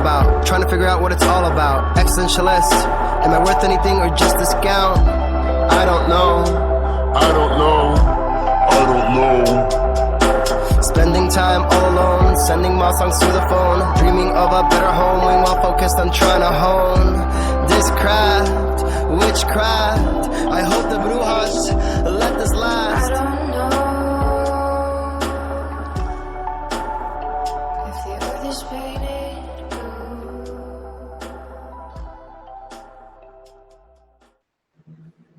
about, trying to figure out what it's all about. Existentialist, am I worth anything or just discount? I don't know. I don't know. I don't know. Spending time all alone, sending my songs to the phone, dreaming of a better home, while focused on trying to hone this craft, witchcraft. I hope the Bluez let this last. I don't know if the earth is painted blue.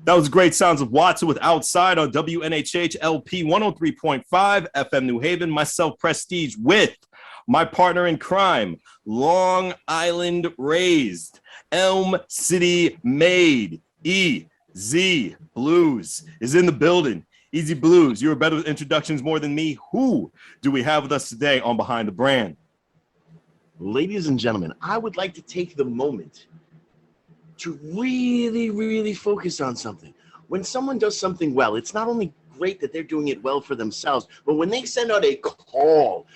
That was great sounds of Watson with Outside on WNHH LP 103.5 FM New Haven. Myself, Prestige, with my partner in crime, Long Island raised, Elm City made, E-Z Bluez is in the building. Easy Bluez, you're better with introductions more than me. Who do we have with us today on Behind the Brand? Ladies and gentlemen, I would like to take the moment to really focus on something. When someone does something well, it's not only great that they're doing it well for themselves, but when they send out a call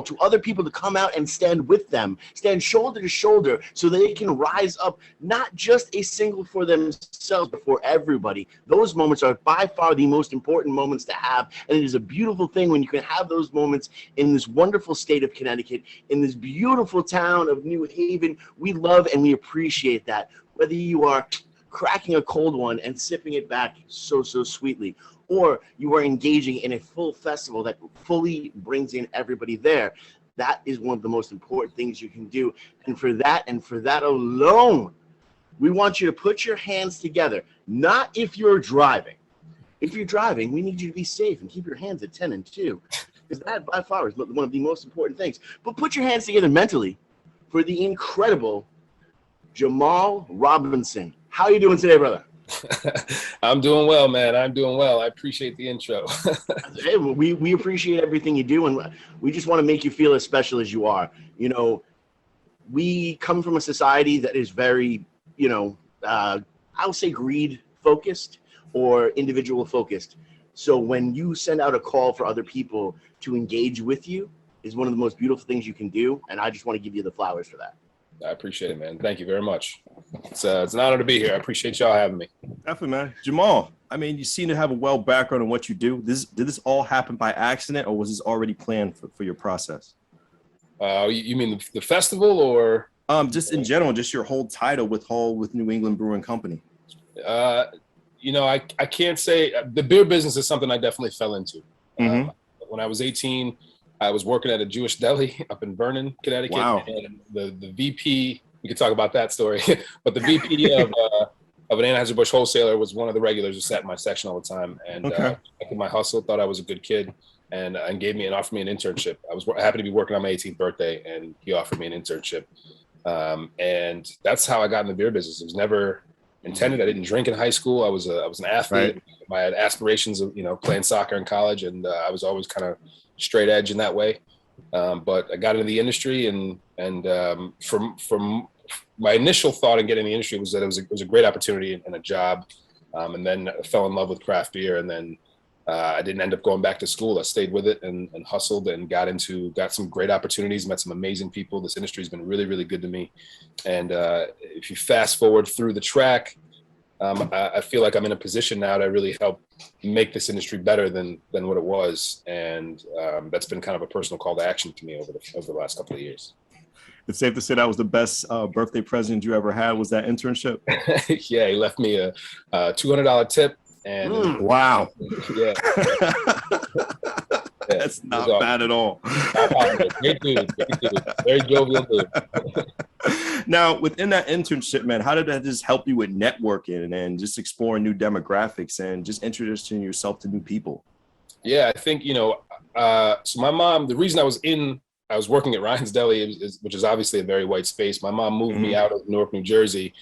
to other people to come out and stand with them, stand shoulder to shoulder so that they can rise up, not just a single for themselves, but for everybody. Those moments are by far the most important moments to have. And it is a beautiful thing when you can have those moments in this wonderful state of Connecticut, in this beautiful town of New Haven. We love and we appreciate that. Whether you are cracking a cold one and sipping it back so sweetly, or you are engaging in a full festival that fully brings in everybody there, that is one of the most important things you can do. And for that alone, we want you to put your hands together. Not if you're driving. If you're driving, we need you to be safe and keep your hands at 10 and 2, because that by far is one of the most important things. But put your hands together mentally for the incredible Jamal Robinson. How are you doing today, brother? I'm doing well, man. I'm doing well. I appreciate the intro. Hey, we appreciate everything you do, and we just want to make you feel as special as you are. You know, we come from a society that is very, I'll say greed focused or individual focused. So when you send out a call for other people to engage with you is one of the most beautiful things you can do, and I just want to give you the flowers for that. I appreciate it, man. Thank you very much. It's an honor to be here. I appreciate y'all having me. Definitely, man. Jamal, I mean, you seem to have a well background in what you do. Did this all happen by accident, or was this already planned for your process? You mean the festival, or? Just in general, just your whole title with New England Brewing Company. I can't say. The beer business is something I definitely fell into. Mm-hmm. When I was 18, I was working at a Jewish deli up in Vernon, Connecticut. Wow. And the VP, we could talk about that story, but the VP of an Anheuser-Busch wholesaler was one of the regulars who sat in my section all the time. And Okay. my hustle, thought I was a good kid, and offered me an internship. I happened to be working on my 18th birthday, and he offered me an internship. And that's how I got in the beer business. It was never intended. I didn't drink in high school. I was an athlete. Right. I had aspirations of playing soccer in college, and I was always kind of straight edge in that way. But I got into the industry, and from my initial thought in getting in the industry was that it was a great opportunity and a job. And then I fell in love with craft beer, and then I didn't end up going back to school. I stayed with it and hustled and got some great opportunities, met some amazing people. This industry has been really, really good to me. And if you fast forward through the track, I feel like I'm in a position now to really help make this industry better than what it was. And that's been kind of a personal call to action to me over the last couple of years. It's safe to say that was the best birthday present you ever had, was that internship? Yeah, he left me a $200 tip. And wow. Yeah. That's not bad at all. Great dude. Very jovial dude. Now, within that internship, man, how did that just help you with networking and just exploring new demographics and just introducing yourself to new people? Yeah, I think, so my mom, the reason I was working at Ryan's Deli, which is obviously a very white space. My mom moved me out of Newark, New Jersey,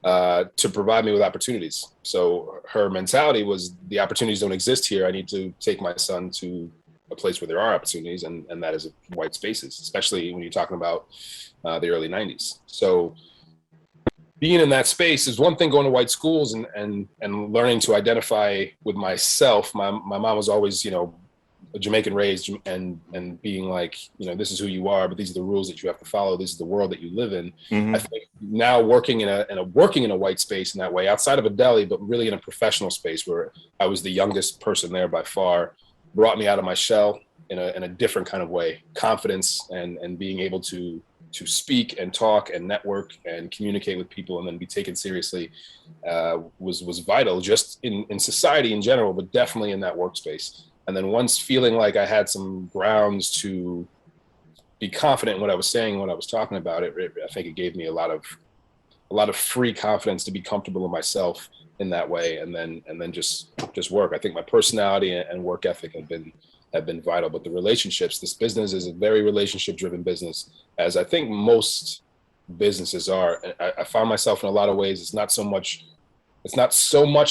to provide me with opportunities. So her mentality was, the opportunities don't exist here. I need to take my son to a place where there are opportunities, and that is white spaces, especially when you're talking about the early 90s. So being in that space is one thing, going to white schools and learning to identify with myself. My mom was always, Jamaican raised and being like, you know, this is who you are, but these are the rules that you have to follow. This is the world that you live in. I think now working in a white space in that way, outside of a deli, but really in a professional space where I was the youngest person there by far, brought me out of my shell in a different kind of way. Confidence and being able to speak and talk and network and communicate with people and then be taken seriously was vital, just in society in general, but definitely in that workspace. And then once feeling like I had some grounds to be confident in what I was saying, what I was talking about, I think it gave me a lot of free confidence to be comfortable in myself in that way, and then just work. I think my personality and work ethic have been vital. But the relationships, this business is a very relationship driven business, as I think most businesses are. I found myself in a lot of ways, it's not so much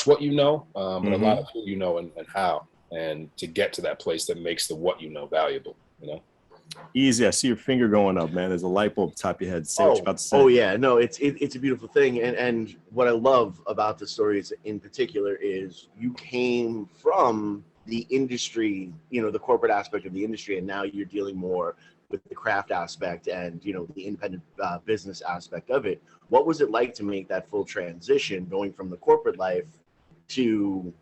what you know, but a lot of who you know and how, and to get to that place that makes the what you know valuable, you know. Easy. I see your finger going up, man. There's a light bulb top of your head. Say what you're about to say. Oh yeah, no, it's a beautiful thing, and what I love about the stories in particular is you came from the industry, you know, the corporate aspect of the industry, and now you're dealing more with the craft aspect and, you know, the independent business aspect of it. What was it like to make that full transition, going from the corporate life to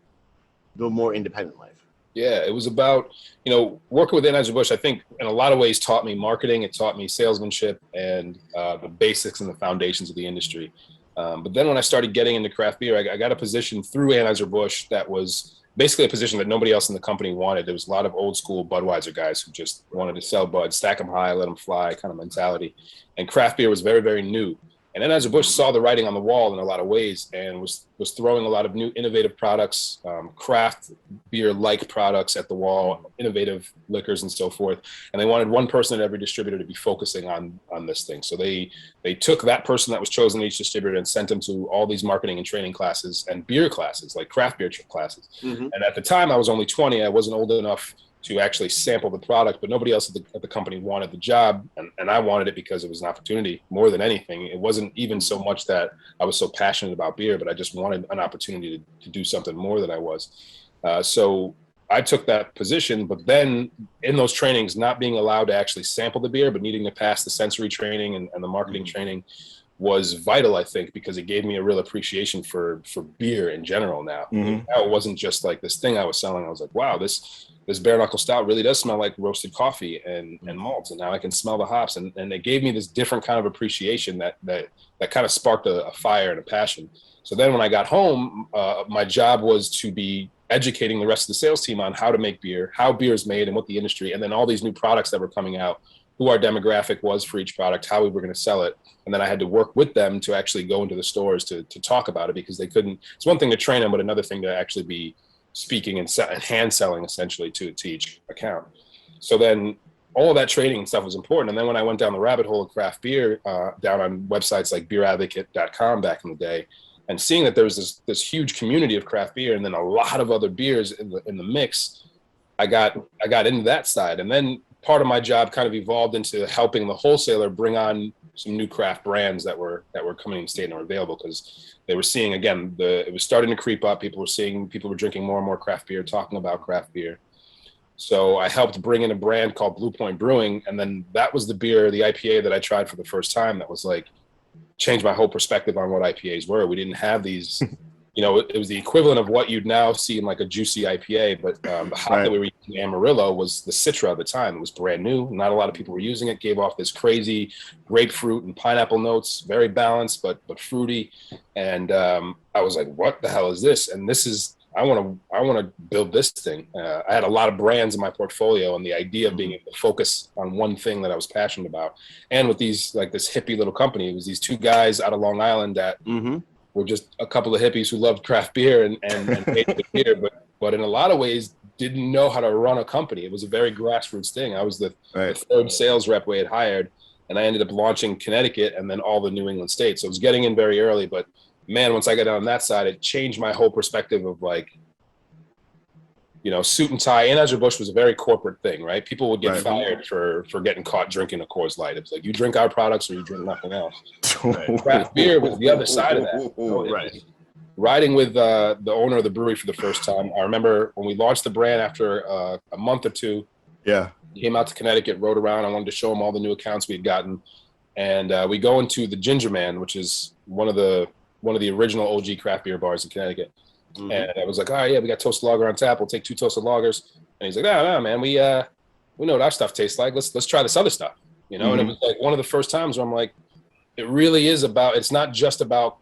the more independent life? Yeah, it was about, you know, working with Anheuser-Busch, I think in a lot of ways taught me marketing, it taught me salesmanship and the basics and the foundations of the industry. But then when I started getting into craft beer, I got a position through Anheuser-Busch that was basically a position that nobody else in the company wanted. There was a lot of old school Budweiser guys who just wanted to sell Bud, stack them high, let them fly kind of mentality. And craft beer was very, very new. And Anheuser-Busch saw the writing on the wall in a lot of ways and was throwing a lot of new innovative products, craft beer-like products at the wall, innovative liquors and so forth. And they wanted one person at every distributor to be focusing on this thing. So they took that person that was chosen at each distributor and sent them to all these marketing and training classes and beer classes, like craft beer classes. And at the time I was only 20. I wasn't old enough to actually sample the product, but nobody else at the company wanted the job. And I wanted it because it was an opportunity more than anything. It wasn't even so much that I was so passionate about beer, but I just wanted an opportunity to do something more than I was. So I took that position, but then in those trainings, not being allowed to actually sample the beer, but needing to pass the sensory training and the marketing training was vital, I think, because it gave me a real appreciation for beer in general now. Now it wasn't just like this thing I was selling. I was like, wow, this bare knuckle stout really does smell like roasted coffee and malts, and now I can smell the hops, and it gave me this different kind of appreciation that kind of sparked a fire and a passion. So then when I got home, my job was to be educating the rest of the sales team on how to make beer, how beer is made and what the industry, and then all these new products that were coming out, who our demographic was for each product, how we were going to sell it. And then I had to work with them to actually go into the stores to talk about it, because they couldn't, it's one thing to train them, but another thing to actually be speaking and hand selling essentially to each account. So then all of that training and stuff was important. And then when I went down the rabbit hole of craft beer, down on websites like beeradvocate.com back in the day, and seeing that there was this huge community of craft beer and then a lot of other beers in the mix, I got into that side. And then part of my job kind of evolved into helping the wholesaler bring on some new craft brands that were coming in state and were available, because they were seeing, again, it was starting to creep up. People were drinking more and more craft beer, talking about craft beer. So I helped bring in a brand called Blue Point Brewing, and then that was the beer, the IPA that I tried for the first time. That was like changed my whole perspective on what IPAs were. We didn't have these. You know, it was the equivalent of what you'd now see in like a juicy IPA, but the hop that we were using, Amarillo, was the Citra at the time. It was brand new. Not a lot of people were using it. Gave off this crazy grapefruit and pineapple notes, very balanced, but fruity. And I was like, what the hell is this? And this is, I want to build this thing. I had a lot of brands in my portfolio, and the idea of being able to focus on one thing that I was passionate about. And with these, like this hippie little company, it was these two guys out of Long Island that were just a couple of hippies who loved craft beer and made the beer, but in a lot of ways didn't know how to run a company. It was a very grassroots thing. I was the third sales rep we had hired, and I ended up launching Connecticut and then all the New England states. So it was getting in very early, but man, once I got on that side, it changed my whole perspective of like, you know, suit and tie. Anheuser-Busch was a very corporate thing, right? People would get fired for getting caught drinking a Coors Light. It was like, you drink our products or you drink nothing else. Craft beer was the other side of that. You know, riding with the owner of the brewery for the first time. I remember when we launched the brand after a month or two. Yeah. He came out to Connecticut, rode around. I wanted to show him all the new accounts we had gotten. And we go into the Ginger Man, which is one of the original OG craft beer bars in Connecticut. Mm-hmm. And I was like, all right, yeah, we got toasted lager on tap. We'll take 2 toasted lagers. And he's like, no, man, we know what our stuff tastes like. Let's try this other stuff, you know. Mm-hmm. And it was like one of the first times where I'm like, it really is about. It's not just about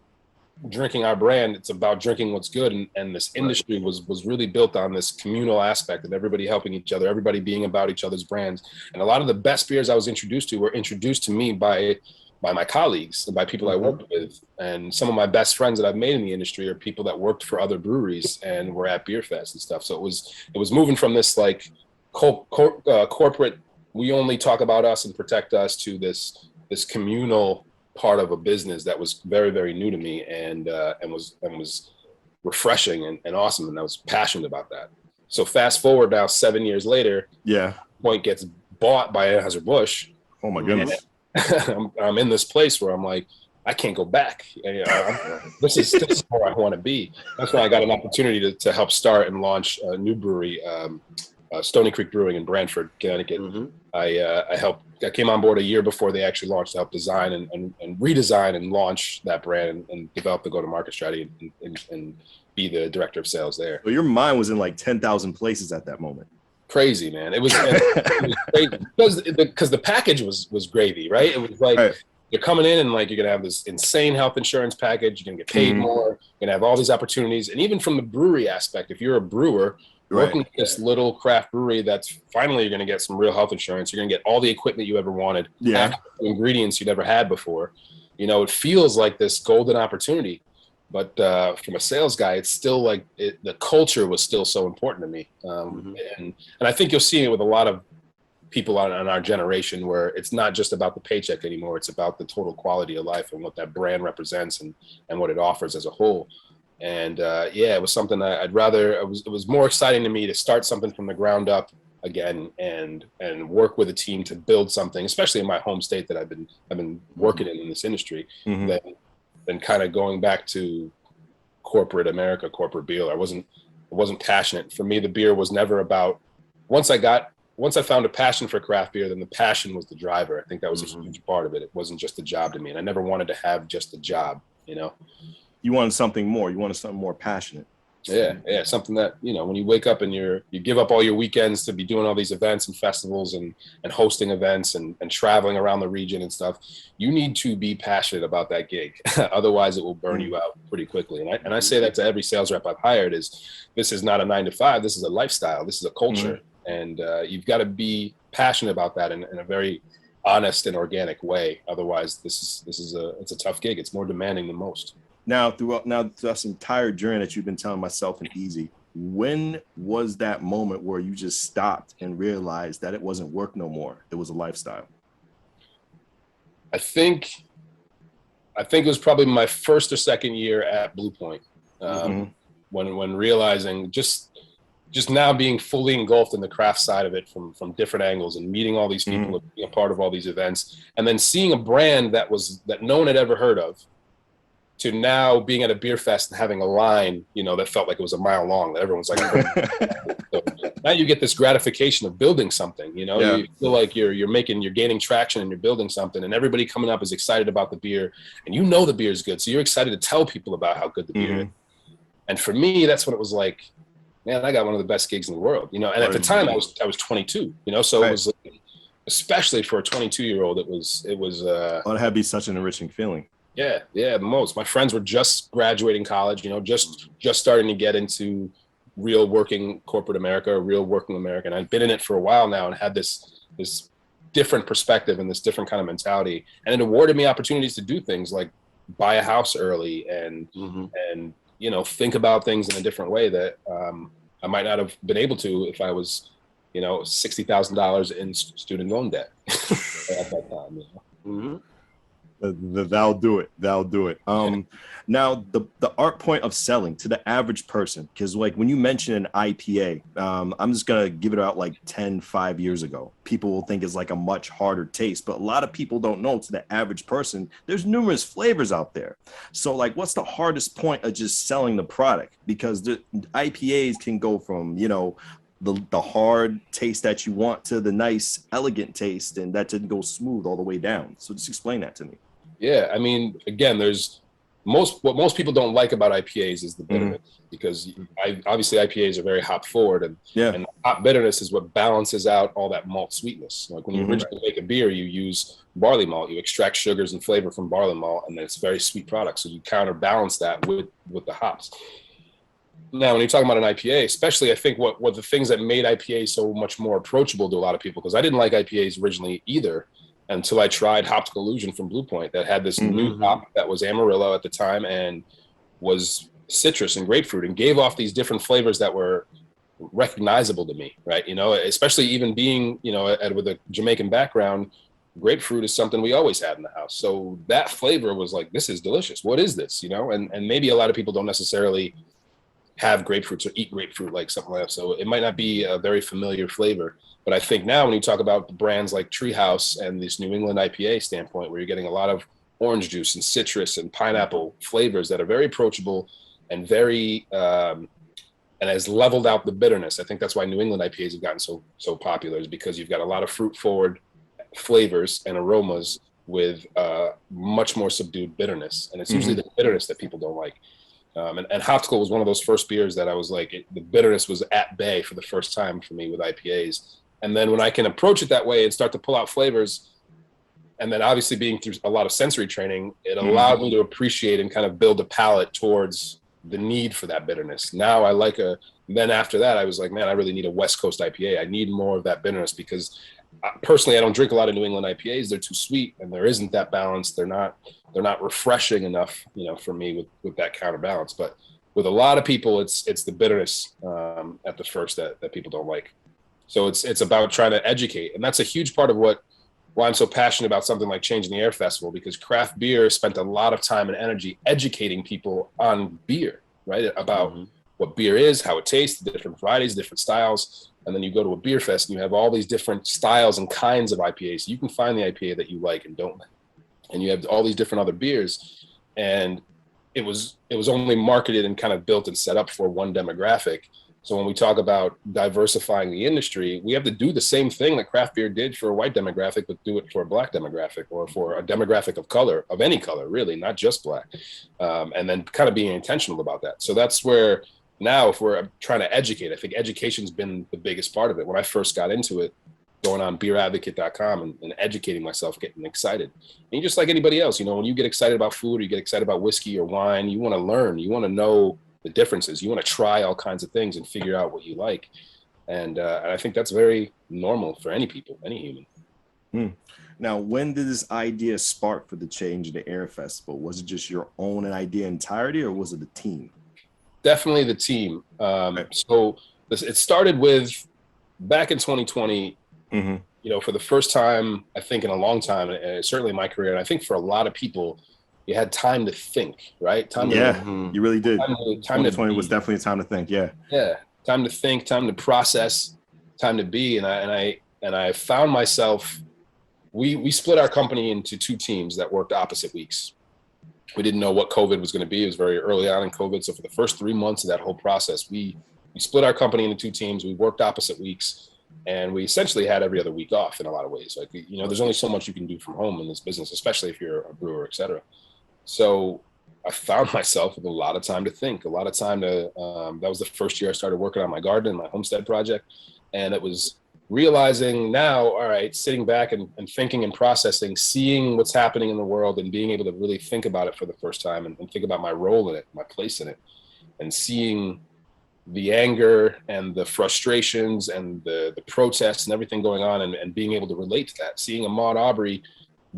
drinking our brand. It's about drinking what's good. And this industry was really built on this communal aspect of everybody helping each other, everybody being about each other's brands. And a lot of the best beers I was introduced to were introduced to me by my colleagues and by people I worked with. And some of my best friends that I've made in the industry are people that worked for other breweries and were at Beer Fest and stuff. So it was moving from this like corporate, we only talk about us and protect us, to this communal part of a business that was very, very new to me and was refreshing and awesome. And I was passionate about that. So fast forward now 7 years later, Point gets bought by Anheuser-Busch. Oh my goodness. I'm in this place where I'm like, I can't go back. This is where I want to be. That's why I got an opportunity to help start and launch a new brewery, Stony Creek Brewing in Branford, Connecticut. Mm-hmm. I came on board a year before they actually launched to help design and redesign and launch that brand and develop the go-to-market strategy and be the director of sales there. Well, your mind was in like 10,000 places at that moment. Crazy, man. It was crazy because the package was gravy, right? It was like you're coming in and like you're gonna have this insane health insurance package. You're gonna get paid more. You're gonna have all these opportunities, and even from the brewery aspect, if you're a brewer working at this little craft brewery, that's finally you're gonna get some real health insurance. You're gonna get all the equipment you ever wanted, ingredients you never had before. You know, it feels like this golden opportunity. But from a sales guy, it's still like the culture was still so important to me. And I think you'll see it with a lot of people on our generation where it's not just about the paycheck anymore. It's about the total quality of life and what that brand represents and what it offers as a whole. And it was something it was more exciting to me to start something from the ground up again and work with a team to build something, especially in my home state that I've been working in this industry. Than kind of going back to corporate America, corporate beer. I wasn't passionate. For me, the beer was never about, once I found a passion for craft beer, then the passion was the driver. I think that was a huge part of it. It wasn't just a job to me. And I never wanted to have just a job, you know? You wanted something more. You wanted something more passionate. Yeah. Something that, you know, when you wake up and you give up all your weekends to be doing all these events and festivals and hosting events and traveling around the region and stuff, you need to be passionate about that gig. Otherwise it will burn you out pretty quickly. And I say that to every sales rep I've hired this is not a 9 to 5. This is a lifestyle. This is a culture. And you've got to be passionate about that in a very honest and organic way. Otherwise it's a tough gig. It's more demanding than most. Now, throughout this entire journey that you've been telling myself and Easy, when was that moment where you just stopped and realized that it wasn't work no more? It was a lifestyle. I think it was probably my first or second year at Blue Point, when realizing just now being fully engulfed in the craft side of it from different angles and meeting all these people and being a part of all these events, and then seeing a brand that no one had ever heard of, to now being at a beer fest and having a line, you know, that felt like it was a mile long, that everyone's like, so now you get this gratification of building something, you know, you feel like you're gaining traction and you're building something, and everybody coming up is excited about the beer, and you know the beer is good. So you're excited to tell people about how good the beer is. And for me, that's when it was like, man, I got one of the best gigs in the world, you know, and at the time I was 22, you know, so it was like, especially for a 22-year-old, it was, it had to be such an enriching feeling. Yeah, the most. My friends were just graduating college, you know, just starting to get into real working corporate America, real working America. And I've been in it for a while now and had this different perspective and this different kind of mentality. And it awarded me opportunities to do things like buy a house early and you know, think about things in a different way that I might not have been able to if I was, you know, $60,000 in student loan debt at that time. You know? That'll do it. That'll do it. Now the art point of selling to the average person, because like when you mention an IPA, I'm just gonna give it out like 5 years ago. People will think it's like a much harder taste, but a lot of people don't know. To the average person, there's numerous flavors out there. So like, what's the hardest point of just selling the product? Because the IPAs can go from, you know, the hard taste that you want to the nice, elegant taste, and that didn't go smooth all the way down. So just explain that to me. Yeah, I mean, again, there's what most people don't like about IPAs is the bitterness, because obviously IPAs are very hop forward, and hop bitterness is what balances out all that malt sweetness. Like when you originally make a beer, you use barley malt, you extract sugars and flavor from barley malt, and then it's a very sweet product. So you counterbalance that with the hops. Now, when you're talking about an IPA, especially, I think what the things that made IPA so much more approachable to a lot of people, because I didn't like IPAs originally either, until I tried Hoptic Illusion from Blue Point that had this new hop that was Amarillo at the time and was citrus and grapefruit, and gave off these different flavors that were recognizable to me, right? You know, especially even being, you know, with a Jamaican background, grapefruit is something we always had in the house. So that flavor was like, this is delicious. What is this? You know, and maybe a lot of people don't necessarily have grapefruits or eat grapefruit like something like that. So it might not be a very familiar flavor. But I think now when you talk about the brands like Treehouse and this New England IPA standpoint, where you're getting a lot of orange juice and citrus and pineapple flavors that are very approachable and very and has leveled out the bitterness. I think that's why New England IPAs have gotten so popular, is because you've got a lot of fruit forward flavors and aromas with much more subdued bitterness. And it's usually the bitterness that people don't like. And Hoptical was one of those first beers that I was like, the bitterness was at bay for the first time for me with IPAs. And then when I can approach it that way and start to pull out flavors, and then obviously being through a lot of sensory training, it allowed me to appreciate and kind of build a palate towards the need for that bitterness. Now I like then after that, I was like, man, I really need a West Coast IPA. I need more of that bitterness, because personally, I don't drink a lot of New England IPAs. They're too sweet, and there isn't that balance. They're not refreshing enough, you know, for me with that counterbalance. But with a lot of people, it's the bitterness at the first that people don't like. So it's about trying to educate, and that's a huge part of why I'm so passionate about something like Changing the Air Festival, because craft beer spent a lot of time and energy educating people on beer, right? About what beer is, how it tastes, the different varieties, different styles. And then you go to a beer fest and you have all these different styles and kinds of IPAs. So you can find the IPA that you like and don't like. And you have all these different other beers. And it was only marketed and kind of built and set up for one demographic. So when we talk about diversifying the industry, we have to do the same thing that craft beer did for a white demographic, but do it for a black demographic, or for a demographic of color, of any color, really, not just black. And then kind of being intentional about that. So that's where now, if we're trying to educate, I think education's been the biggest part of it. When I first got into it, going on beeradvocate.com and educating myself, getting excited. And just like anybody else, you know, when you get excited about food, or you get excited about whiskey or wine, you want to learn, you want to know the differences. You want to try all kinds of things and figure out what you like. And I think that's very normal for any people, any human. Now, when did this idea spark for the Change the Air Festival? Was it just your own idea entirety, or was it a team? Definitely the team. So it started with back in 2020, you know, for the first time, I think in a long time, certainly in my career, and I think for a lot of people, you had time to think, right? You really did. 2020 was definitely a time to think. Yeah. Time to think, time to process, time to be. And I found myself, we split our company into two teams that worked opposite weeks. We didn't know what COVID was going to be. It was very early on in COVID. So for the first 3 months of that whole process, we split our company into two teams. We worked opposite weeks, and we essentially had every other week off in a lot of ways. Like, you know, there's only so much you can do from home in this business, especially if you're a brewer, et cetera. So I found myself with a lot of time to think, a lot of time to, that was the first year I started working on my garden, my homestead project. And it was realizing now, all right, sitting back and thinking and processing, seeing what's happening in the world and being able to really think about it for the first time and think about my role in it, my place in it, and seeing the anger and the frustrations and the protests and everything going on, and being able to relate to that, seeing Ahmaud Arbery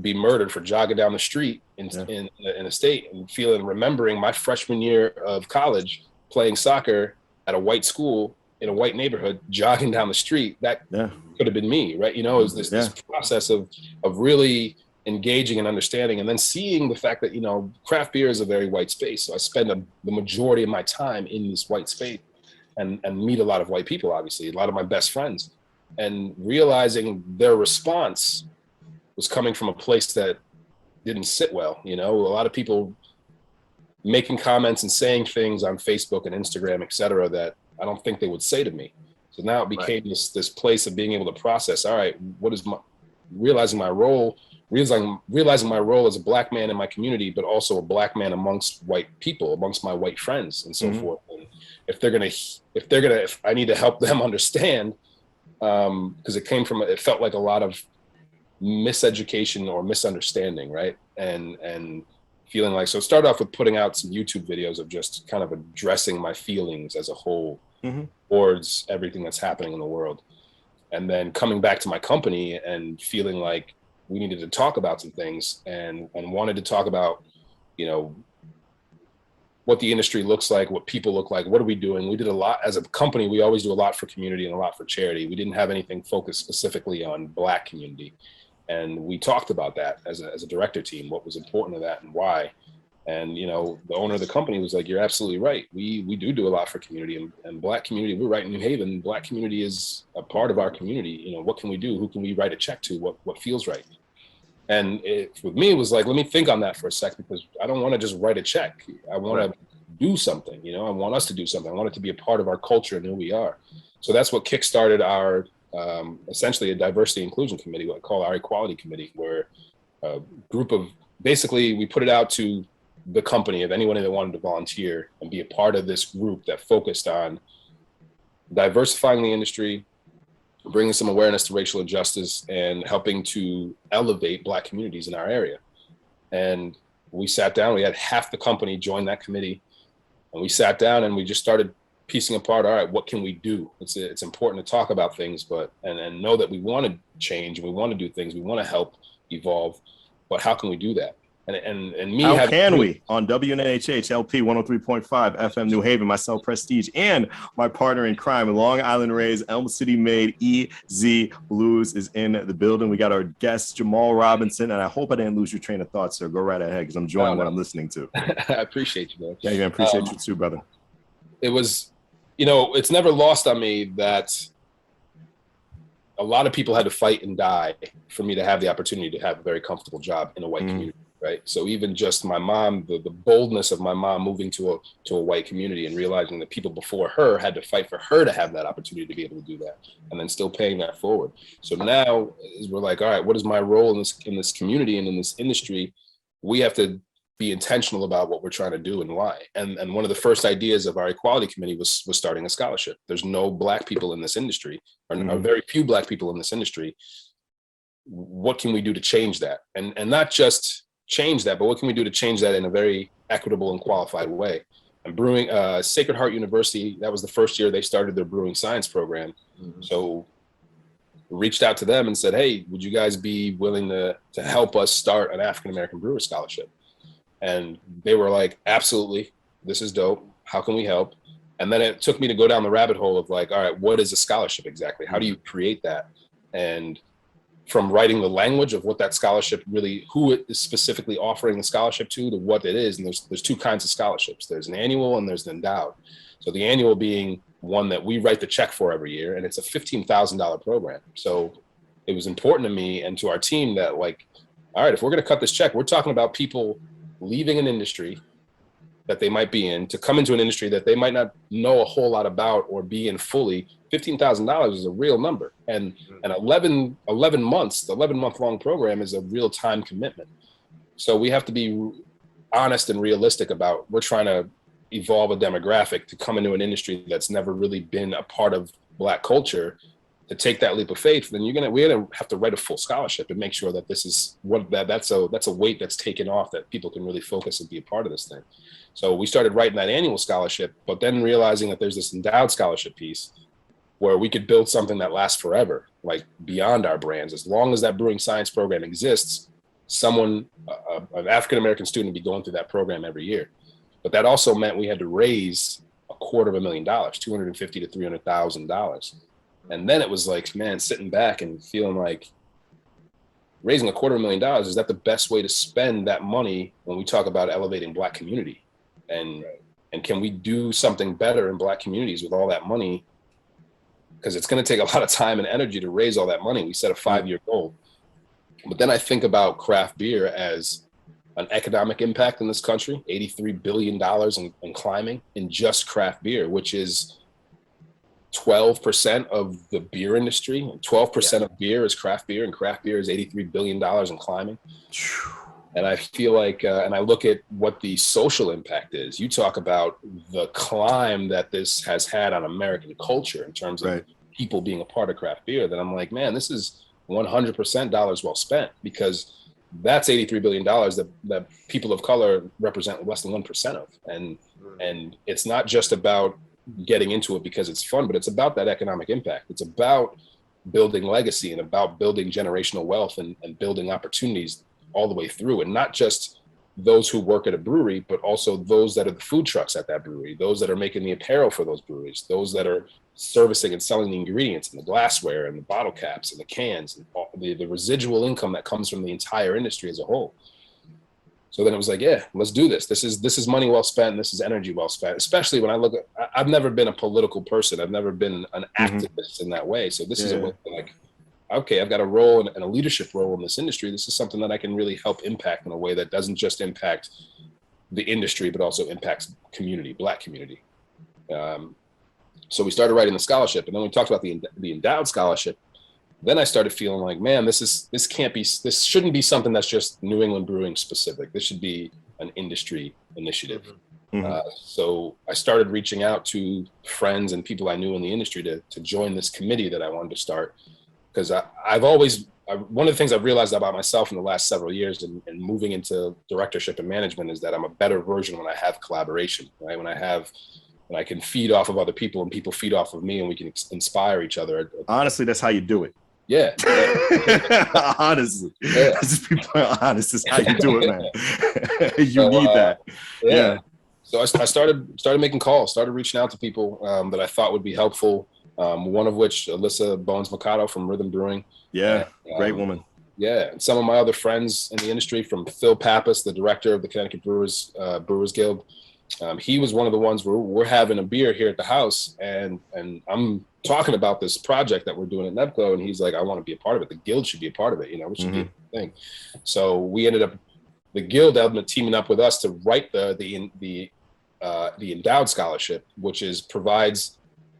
be murdered for jogging down the street in a state, and remembering my freshman year of college playing soccer at a white school in a white neighborhood, jogging down the street. That could have been me, right? You know, it was this process of really engaging and understanding, and then seeing the fact that, you know, craft beer is a very white space. So I spend the majority of my time in this white space and meet a lot of white people, obviously, a lot of my best friends, and realizing their response was coming from a place that didn't sit well. You know, a lot of people making comments and saying things on Facebook and Instagram, et cetera, that I don't think they would say to me. So now it became this place of being able to process, all right, what is realizing my role as a Black man in my community, but also a Black man amongst white people, amongst my white friends and so forth. And if I need to help them understand, because it felt like a lot of miseducation or misunderstanding, right? And feeling like, so it started off with putting out some YouTube videos of just kind of addressing my feelings as a whole towards everything that's happening in the world. And then coming back to my company and feeling like we needed to talk about some things and wanted to talk about, you know, what the industry looks like, what people look like, what are we doing? We did a lot as a company. We always do a lot for community and a lot for charity. We didn't have anything focused specifically on Black community. And we talked about that as a director team, what was important to that and why. And, you know, the owner of the company was like, you're absolutely right. We do a lot for community and Black community. We're right in New Haven. Black community is a part of our community. You know, what can we do? Who can we write a check to? What feels right? And with me, it was like, let me think on that for a sec, because I don't want to just write a check. I want to do something, you know, I want us to do something. I want it to be a part of our culture and who we are. So that's what kickstarted our, essentially a diversity inclusion committee, what I call our equality committee, where a group of, basically we put it out to the company of anyone that wanted to volunteer and be a part of this group that focused on diversifying the industry, bringing some awareness to racial injustice, and helping to elevate Black communities in our area. And we sat down, we had half the company join that committee, and we sat down and we just started piecing apart, all right, what can we do? It's important to talk about things, but and know that we want to change, we want to do things, we want to help evolve, but how can we do that? And me, how can we on WNHH LP 103.5 FM New Haven, myself Prestige, and my partner in crime, Long Island Raised, Elm City made, EZ Bluez is in the building. We got our guest Jamal Robinson, and I hope I didn't lose your train of thought, sir. Go right ahead, because I'm enjoying what I'm listening to. I appreciate you, man. Yeah, I appreciate you too, brother. It was, you know, it's never lost on me that a lot of people had to fight and die for me to have the opportunity to have a very comfortable job in a white community. Right. So even just my mom, the boldness of my mom moving to a white community and realizing that people before her had to fight for her to have that opportunity to be able to do that, and then still paying that forward. So now we're like, all right, what is my role in this community and in this industry? We have to be intentional about what we're trying to do and why. And one of the first ideas of our equality committee was starting a scholarship. There's no Black people in this industry, or very few Black people in this industry. What can we do to change that? And not just change that, but what can we do to change that in a very equitable and qualified way? And Brewing, Sacred Heart University, that was the first year they started their Brewing Science program. So we reached out to them and said, hey, would you guys be willing to help us start an African-American brewer scholarship? And they were like, absolutely, this is dope. How can we help? And then it took me to go down the rabbit hole of like, all right, what is a scholarship exactly? How do you create that? And from writing the language of what that scholarship really, who it is specifically offering the scholarship to what it is. And there's two kinds of scholarships. There's an annual and there's an endowed. So the annual being one that we write the check for every year, and it's a $15,000 program. So it was important to me and to our team that like, all right, if we're going to cut this check, we're talking about people leaving an industry that they might be in to come into an industry that they might not know a whole lot about or be in fully. $15,000 is a real number, and 11 months, the 11-month long program is a real time commitment. So we have to be honest and realistic about, we're trying to evolve a demographic to come into an industry that's never really been a part of Black culture. To take that leap of faith, then we're gonna have to write a full scholarship and make sure that this is that's a weight that's taken off, that people can really focus and be a part of this thing. So we started writing that annual scholarship, but then realizing that there's this endowed scholarship piece where we could build something that lasts forever, like beyond our brands. As long as that Brewing Science program exists, an African-American student would be going through that program every year. But that also meant we had to raise $250,000, $250,000 to $300,000. And then it was like, man, sitting back and feeling like raising $250,000, is that the best way to spend that money when we talk about elevating Black community? And can we do something better in Black communities with all that money? Because it's going to take a lot of time and energy to raise all that money. We set a 5-year goal. But then I think about craft beer as an economic impact in this country, $83 billion and climbing in just craft beer, which is 12% of the beer industry. 12% of beer is craft beer, and craft beer is $83 billion and climbing. And I feel like, and I look at what the social impact is. You talk about the climb that this has had on American culture in terms of people being a part of craft beer, then I'm like, man, this is 100% dollars well spent, because that's $83 billion that people of color represent less than 1% of. And it's not just about getting into it because it's fun, but it's about that economic impact. It's about building legacy and about building generational wealth and building opportunities all the way through. And not just those who work at a brewery, but also those that are the food trucks at that brewery, those that are making the apparel for those breweries, those that are servicing and selling the ingredients and the glassware and the bottle caps and the cans, and all the residual income that comes from the entire industry as a whole. So then it was like, yeah, let's do this. This is money well spent. This is energy well spent, especially when I look at, I've never been a political person. I've never been an activist in that way. So this is a way like, okay, I've got a role and a leadership role in this industry. This is something that I can really help impact in a way that doesn't just impact the industry, but also impacts community, Black community. So we started writing the scholarship, and then we talked about the endowed scholarship. Then I started feeling like, man, this shouldn't be something that's just New England brewing specific. This should be an industry initiative. So I started reaching out to friends and people I knew in the industry to join this committee that I wanted to start. Because one of the things I've realized about myself in the last several years and moving into directorship and management is that I'm a better version when I have collaboration, right? When I can feed off of other people and people feed off of me, and we can inspire each other. Honestly, that's how you do it. Yeah. Honestly. Just be honest. This is how you do it, man. You need that. Yeah. So I started making calls, started reaching out to people that I thought would be helpful. One of which, Alyssa Bones Mercado from Rhythm Brewing. Yeah, great woman. Yeah, and some of my other friends in the industry, from Phil Pappas, the director of the Connecticut Brewers Guild. He was one of the ones where we're having a beer here at the house, and I'm talking about this project that we're doing at Nebco, and he's like, I want to be a part of it. The guild should be a part of it. We should be a thing. So we ended up, the guild ended up teaming up with us to write the endowed scholarship, which provides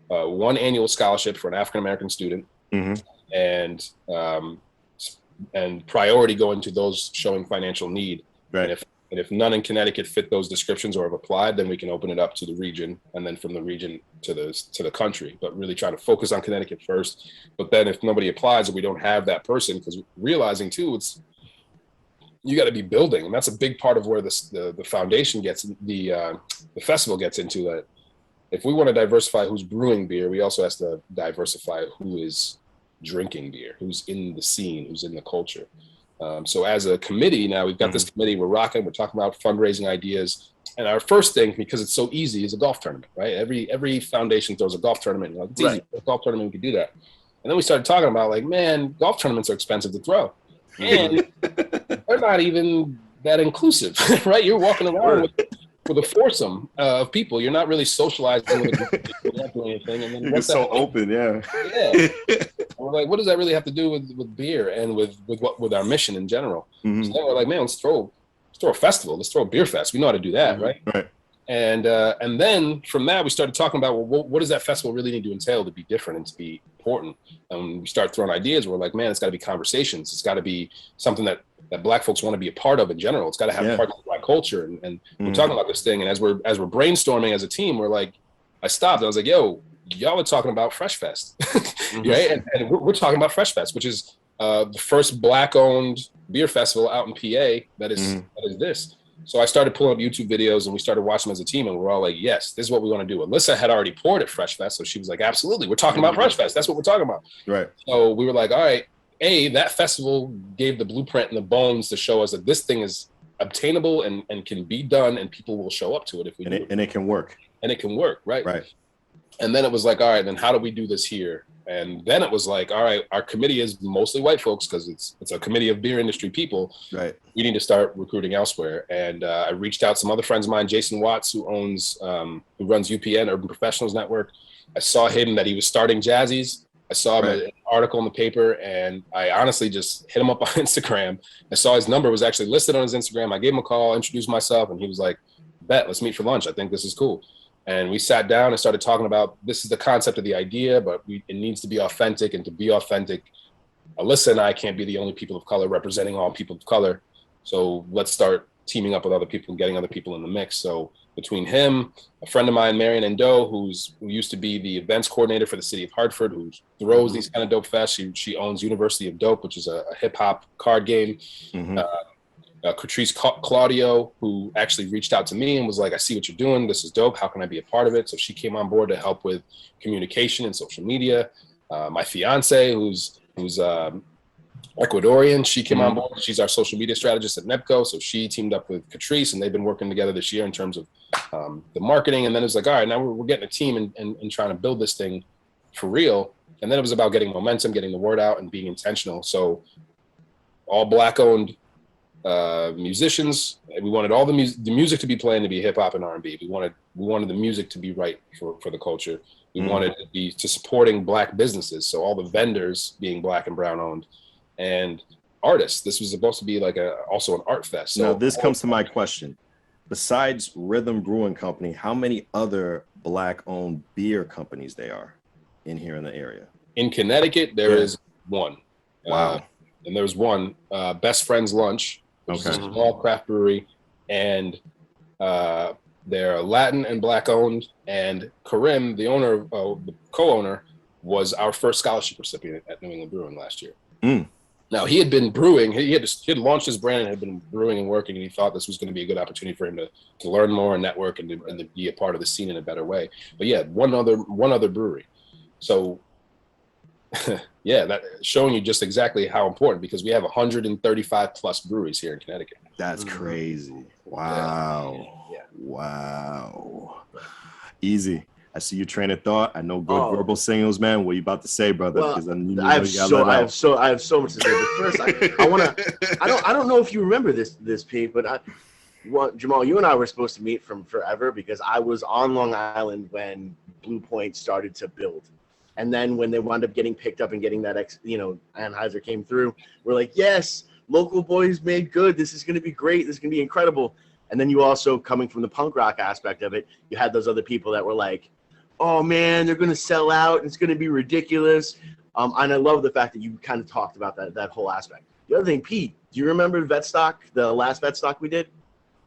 one annual scholarship for an African American student, and priority going to those showing financial need. Right. And if none in Connecticut fit those descriptions or have applied, then we can open it up to the region, and then from the region to the country. But really try to focus on Connecticut first. But then if nobody applies and we don't have that person, because realizing too, you got to be building, and that's a big part of where the foundation gets, the festival gets into that. If we want to diversify who's brewing beer, we also have to diversify who is drinking beer, who's in the scene, who's in the culture. So as a committee now, we've got this committee, we're rocking, we're talking about fundraising ideas. And our first thing, because it's so easy, is a golf tournament, right? Every foundation throws a golf tournament. It's easy, a golf tournament, we can do that. And then we started talking about like, man, golf tournaments are expensive to throw. And they're not even that inclusive, right? You're walking around with a foursome of people. You're not really socializing with a group of people. You're not doing anything. And then it's so open, yeah. We're like, what does that really have to do with beer and with our mission in general? So then we're like, man, let's throw a festival. Let's throw a beer fest. We know how to do that, right? Right. And then from that, we started talking about, well, what does that festival really need to entail to be different and to be important? And we start throwing ideas. We're like, man, it's got to be conversations. It's got to be something that Black folks want to be a part of in general. It's got to have part of Black culture. And we're talking about this thing. And as we're brainstorming as a team, we're like, I stopped. I was like, yo, y'all are talking about Fresh Fest, right? And we're talking about Fresh Fest, which is the first Black-owned beer festival out in PA that is this. So I started pulling up YouTube videos, and we started watching them as a team, and we're all like, yes, this is what we want to do. Alyssa had already poured at Fresh Fest, so she was like, absolutely, we're talking about Fresh Fest. That's what we're talking about. Right. So we were like, all right, that festival gave the blueprint and the bones to show us that this thing is obtainable and can be done, and people will show up to it if we do it. And it can work. And it can work, right? Right. And then it was like, all right, then how do we do this here And then it was like, all right, our committee is mostly white folks because it's a committee of beer industry people. Right. We need to start recruiting elsewhere. And I reached out to some other friends of mine, Jason Watts, who runs UPN, Urban Professionals Network. I saw him that he was starting Jazzy's. I saw him an article in the paper, and I honestly just hit him up on Instagram. I saw his number was actually listed on his Instagram. I gave him a call, introduced myself, and he was like, bet, let's meet for lunch. I think this is cool. And we sat down and started talking about, this is the concept of the idea, but it needs to be authentic. And to be authentic, Alyssa and I can't be the only people of color representing all people of color. So let's start teaming up with other people and getting other people in the mix. So between him, a friend of mine, Marion Endo, who used to be the events coordinator for the city of Hartford, who throws these kind of dope fests. She owns University of Dope, which is a hip hop card game. Catrice Claudio, who actually reached out to me and was like, I see what you're doing. This is dope. How can I be a part of it? So she came on board to help with communication and social media. My fiance, who's Ecuadorian, she came on board. She's our social media strategist at NEPCO. So she teamed up with Catrice, and they've been working together this year in terms of the marketing. And then it was like, all right, now we're getting a team and trying to build this thing for real. And then it was about getting momentum, getting the word out, and being intentional. So all Black-owned musicians. We wanted all the music to be playing to be hip hop and R&B. We wanted the music to be right for the culture. We wanted to be supporting Black businesses. So all the vendors being Black and brown owned, and artists. This was supposed to be like also an art fest. So now this comes to my question. Besides Rhythm Brewing Company, how many other Black owned beer companies there are in here in the area? In Connecticut, there is one. Wow. And there's one, Best Friends Lunch, which is a small craft brewery, and they're Latin and Black owned. And Karim, the owner, the co-owner, was our first scholarship recipient at New England Brewing last year. Now he had been brewing. He had launched his brand and had been brewing and working, and he thought this was going to be a good opportunity for him to learn more and network and to be a part of the scene in a better way. But yeah, one other brewery. So. Yeah, that showing you just exactly how important, because we have 135 plus breweries here in Connecticut. That's crazy. Wow. Yeah. Wow. Easy. I see your train of thought. I know good verbal signals, man. What are you about to say, brother? Well, I have so much to say. But first, I want to. I don't know if you remember this, Pete, but Jamal, you and I were supposed to meet from forever, because I was on Long Island when Blue Point started to build. And then when they wound up getting picked up and getting that, Anheuser came through, we're like, yes, local boys made good. This is going to be great. This is going to be incredible. And then you also, coming from the punk rock aspect of it, you had those other people that were like, oh, man, they're going to sell out. And it's going to be ridiculous. And I love the fact that you kind of talked about that whole aspect. The other thing, Pete, do you remember Vetstock, the last Vetstock we did?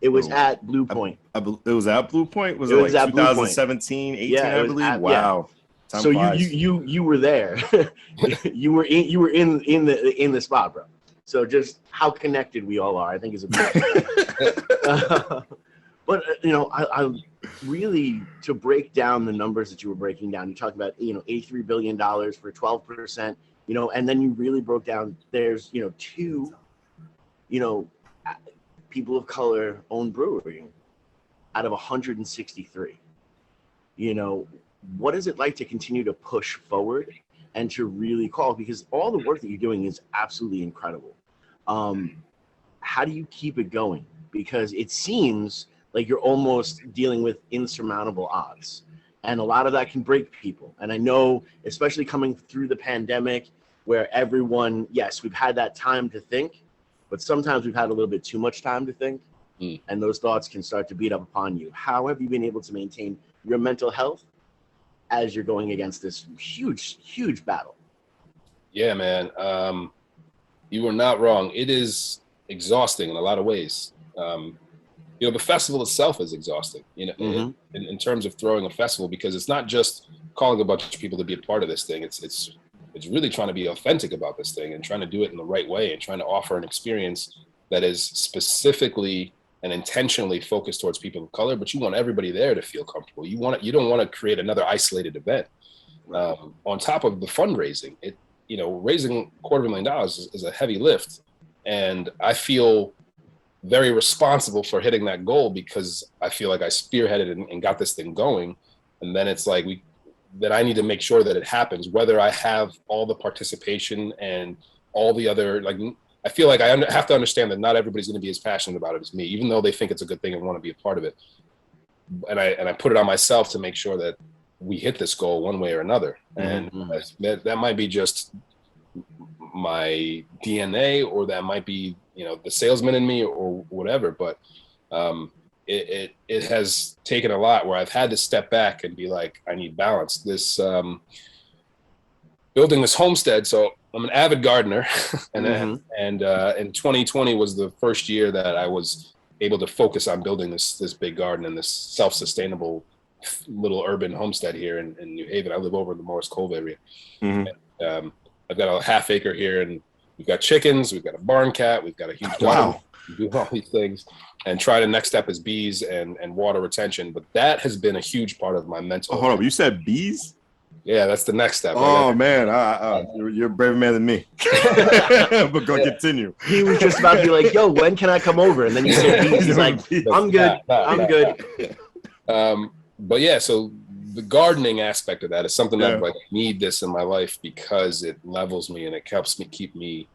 It was at Blue Point. It was at Blue Point? Was it like 2017, 18, I believe? Wow. Time so flies. you were there. you were in the spot, bro. So just how connected we all are, I think, is a big but I really, to break down the numbers that you were breaking down, you talked about $83 billion for 12%, and then you really broke down there's two people of color owned brewery out of 163. What is it like to continue to push forward and to really call? Because all the work that you're doing is absolutely incredible. How do you keep it going? Because it seems like you're almost dealing with insurmountable odds. And a lot of that can break people. And I know, especially coming through the pandemic, where everyone, yes, we've had that time to think, but sometimes we've had a little bit too much time to think. And those thoughts can start to beat up upon you. How have you been able to maintain your mental health as you're going against this huge battle? Yeah, man. You were not wrong. It is exhausting in a lot of ways. The festival itself is exhausting, in terms of throwing a festival, because it's not just calling a bunch of people to be a part of this thing. It's really trying to be authentic about this thing and trying to do it in the right way and trying to offer an experience that is specifically and intentionally focused towards people of color, but you want everybody there to feel comfortable. You don't want to create another isolated event. On top of the fundraising, raising $250,000 is a heavy lift. And I feel very responsible for hitting that goal, because I feel like I spearheaded and got this thing going. And then it's like that I need to make sure that it happens, whether I have all the participation and all the other, like, I feel like I have to understand that not everybody's going to be as passionate about it as me, even though they think it's a good thing and want to be a part of it. And I put it on myself to make sure that we hit this goal one way or another. And that might be just my DNA, or that might be, you know, the salesman in me or whatever. But it has taken a lot where I've had to step back and be like, I need balance. This building this homestead. So I'm an avid gardener, and 2020 was the first year that I was able to focus on building this big garden and this self-sustainable little urban homestead here in New Haven. I live over in the Morris Cove area. And, I've got a half acre here, and we've got chickens, we've got a barn cat, we've got a huge dog. We do all these things, and try the next step is bees and water retention. But that has been a huge part of my mental. Hold on, you said bees? Yeah, that's the next step. Oh man, you're a braver man than me. But go continue. He was just about to be like, "Yo, when can I come over?" And then you said bees. He's like, "I'm good. I'm good." But yeah, so the gardening aspect of that is something that like, I need this in my life because it levels me and it helps me keep me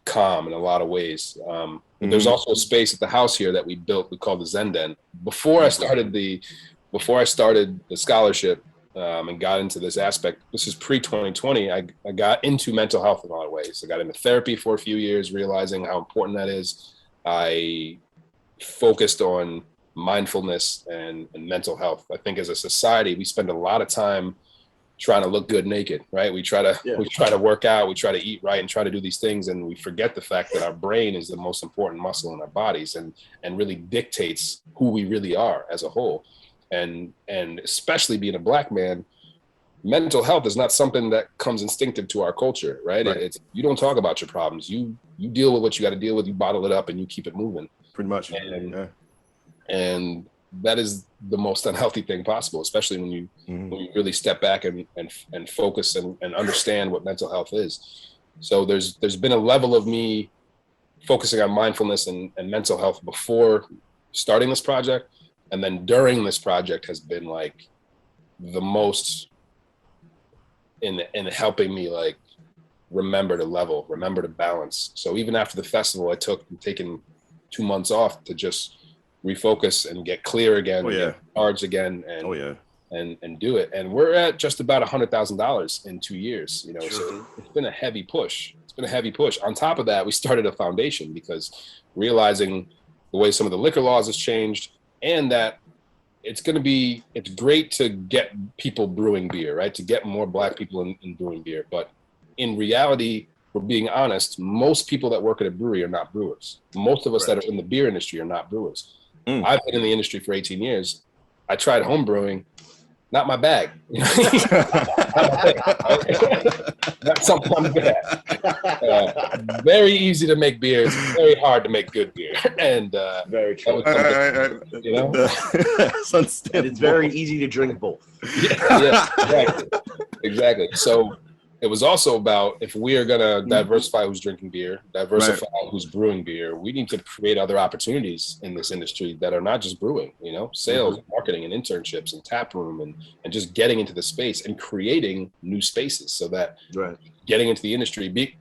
calm in a lot of ways. There's also a space at the house here that we built. We call the Zen Den. Before I started the scholarship. And got into this aspect. This is pre-2020. I got into mental health in a lot of ways. I got into therapy for a few years, realizing how important that is. I focused on mindfulness and mental health. I think as a society, we spend a lot of time trying to look good naked, right? We try to work out, we try to eat right and try to do these things. And we forget the fact that our brain is the most important muscle in our bodies and really dictates who we really are as a whole. And especially being a Black man, mental health is not something that comes instinctive to our culture, right? It's you don't talk about your problems. You deal with what you got to deal with. You bottle it up and you keep it moving. Pretty much. And that is the most unhealthy thing possible, especially when you really step back and focus and understand what mental health is. So there's been a level of me focusing on mindfulness and mental health before starting this project. And then during this project has been like the most in helping me like remember to balance. So even after the festival, I'm taking 2 months off to just refocus and get clear again, get charged again, and do it. And we're at just about $100,000 in 2 years. You know, so it's been a heavy push. On top of that, we started a foundation because realizing the way some of the liquor laws has changed. And that it's great to get people brewing beer, right? To get more Black people in brewing beer. But in reality, we're being honest, most people that work at a brewery are not brewers. Most of us that are in the beer industry are not brewers. I've been in the industry for 18 years. I tried home brewing, not my bag. Not something I'm good at. Very easy to make beer. It's very hard to make good beer. And very true. You know, and it's very easy to drink both. Exactly. So it was also about, if we are going to diversify who's drinking beer, diversify who's brewing beer, we need to create other opportunities in this industry that are not just brewing, you know, sales, marketing, and internships, and tap room, and just getting into the space and creating new spaces so that getting into the industry,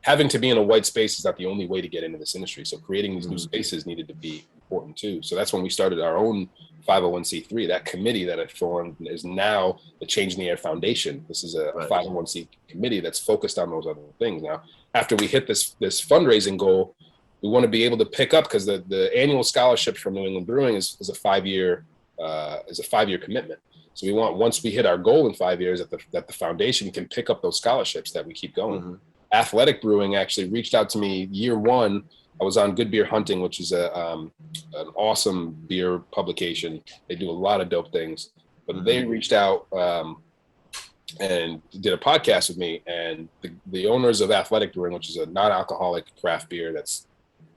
having to be in a white space is not the only way to get into this industry. So creating these new spaces needed to be important too. So that's when we started our own 501c3. That committee that I formed is now the Change in the Air Foundation. This is a 501c committee that's focused on those other things. Now, after we hit this fundraising goal, we want to be able to pick up, because the annual scholarship from New England Brewing is a 5-year commitment. So we want, once we hit our goal in 5 years, that the foundation can pick up those scholarships that we keep going. Athletic Brewing actually reached out to me year one. I was on Good Beer Hunting, which is an awesome beer publication. They do a lot of dope things, but they reached out and did a podcast with me. And the owners of Athletic Brewing, which is a non-alcoholic craft beer that's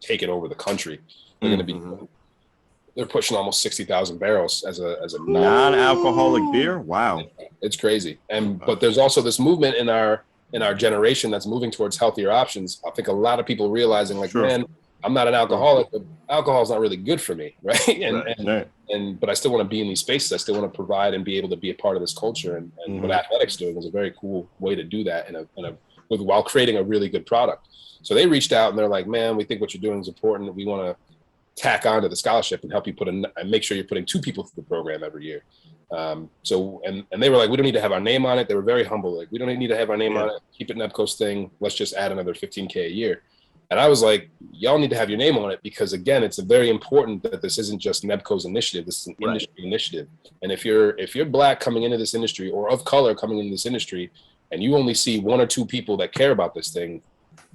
taken over the country, they're going to be they're pushing almost 60,000 barrels as a non-alcoholic beer. Wow, it's crazy. But there's also this movement in our generation that's moving towards healthier options. I think a lot of people realizing, like, man, I'm not an alcoholic, but alcohol is not really good for me, right? And but I still want to be in these spaces. I still want to provide and be able to be a part of this culture. And what Athletics doing is a very cool way to do that while creating a really good product. So they reached out and they're like, man, we think what you're doing is important. We want to tack on to the scholarship and help you and make sure you're putting 2 people through the program every year. So they were like, we don't need to have our name on it. They were very humble. Like, we don't need to have our name on it. Keep it Nebco's thing. Let's just add another $15K a year. And I was like, y'all need to have your name on it because, again, it's very important that this isn't just Nebco's initiative. This is an industry initiative. And if you're Black coming into this industry or of color coming into this industry, and you only see 1 or 2 people that care about this thing,